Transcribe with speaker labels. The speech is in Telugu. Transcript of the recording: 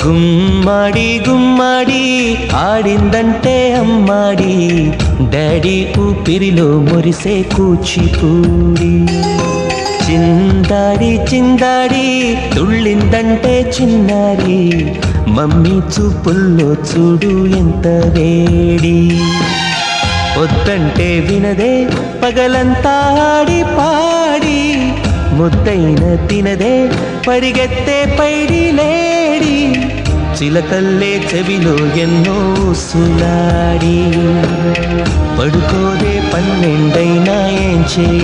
Speaker 1: గుమ్మాడి గుమ్మాడి ఆడిందంటే అమ్మాడి, డాడీ ఊపిరిలో మురిసే కూచిపూడి. చిందాడి చిందాడి తుళ్ళిందంటే చిన్నారి, మమ్మీ చూపుల్లో చూడు ఎంత వేడి. వద్దంటే వినదే పగలంతా ఆడి పాడి, ముద్దైన తినదే పరిగెత్తే పైడి లేడి. చిలకల్లే చెవిలో ఎన్నో సులాడి, పడుకోదే 12 ఏం చేయాలి.